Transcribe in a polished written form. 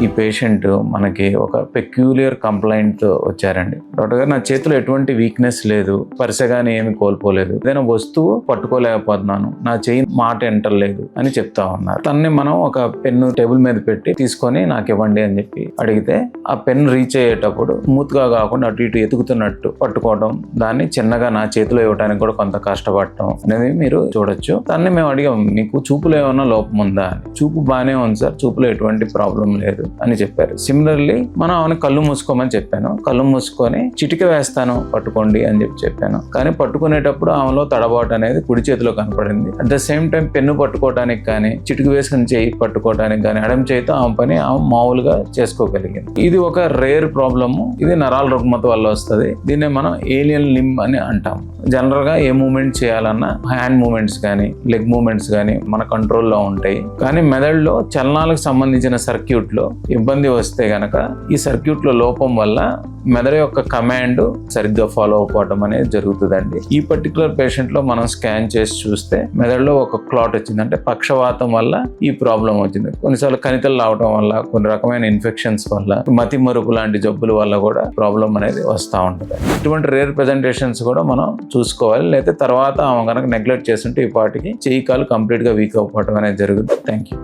ఈ పేషెంట్ మనకి ఒక పెక్యూలియర్ కంప్లైంట్ తో వచ్చారండి. డాక్టర్ గారు, నా చేతిలో ఎటువంటి వీక్నెస్ లేదు, పరిసగాని ఏమి కోల్పోలేదు, ఏదైనా వస్తువు పట్టుకోలేకపోతున్నాను, నా చేయి మాట ఎంటలేదు అని చెప్తా ఉన్నారు. తనని మనం ఒక పెన్ను టేబుల్ మీద పెట్టి తీసుకొని నాకు ఇవ్వండి అని చెప్పి అడిగితే ఆ పెన్ రీచ్ అయ్యేటప్పుడు స్మూత్ గా కాకుండా అటు ఇటు ఎతుకుతున్నట్టు పట్టుకోవడం, దాన్ని చిన్నగా నా చేతిలో ఇవ్వడానికి కూడా కొంత కష్టపడటం అనేది మీరు చూడొచ్చు. తనని మేము అడిగాం, మీకు చూపులో ఏమన్నా లోపం ఉందా అని. చూపు బాగానే ఉంది సార్, చూపులో ఎటువంటి ప్రాబ్లం లేదు అని చెప్పారు. సిమిలర్లీ మనం ఆమెను కళ్ళు మూసుకోమని చెప్పాను. కళ్ళు మూసుకొని చిటిక వేస్తాను పట్టుకోండి అని చెప్పాను. కానీ పట్టుకునేటప్పుడు ఆమెలో తడబాటు అనేది కుడి చేతిలో కనపడింది. At the same time pen పట్టుకోవడానికి కానీ, చిటిక వేసుకుని చేయి పట్టుకోవడానికి కానీ ఎడమ చేయితో ఆమె పని ఆమె మామూలుగా చేసుకోగలిగింది. ఇది ఒక రేర్ ప్రాబ్లము. ఇది నరాల రుగ్మత వల్ల వస్తుంది. దీన్నే మనం ఏలియన్ లింబ్ అని అంటాం. జనరల్ గా ఏ మూమెంట్ చేయాలన్నా హ్యాండ్ మూమెంట్స్ కానీ, లెగ్ మూమెంట్స్ కానీ మన కంట్రోల్లో ఉంటాయి. కానీ మెదడులో చలనాలకు సంబంధించిన సర్క్యూట్ లో ఇబ్బంది వస్తే గనక ఈ సర్క్యూట్ లో లోపం వల్ల మెదడు యొక్క కమాండ్ సరిగ్గా ఫాలో అవ్వడం అనేది జరుగుతుందండి. ఈ పర్టికులర్ పేషెంట్ లో మనం స్కాన్ చేసి చూస్తే మెదడులో ఒక క్లాట్ వచ్చింది, అంటే పక్షవాతం వల్ల ఈ ప్రాబ్లం వచ్చింది. కొన్నిసార్లు కణితలు రావడం వల్ల, కొన్ని రకమైన ఇన్ఫెక్షన్స్ వల్ల, మతి మరుపు లాంటి జబ్బుల వల్ల కూడా ప్రాబ్లం అనేది వస్తూ ఉంటుంది. ఇటువంటి రేర్ ప్రెజెంటేషన్స్ కూడా మనం చూసుకోవాలి. లేకపోతే తర్వాత ఆమె కనుక నెగ్లెక్ట్ చేస్తుంటే ఈ పాటికి చెయ్యి కాలు కంప్లీట్ గా వీక్ అవ్వడం అనేది జరుగుతుంది. Thank you.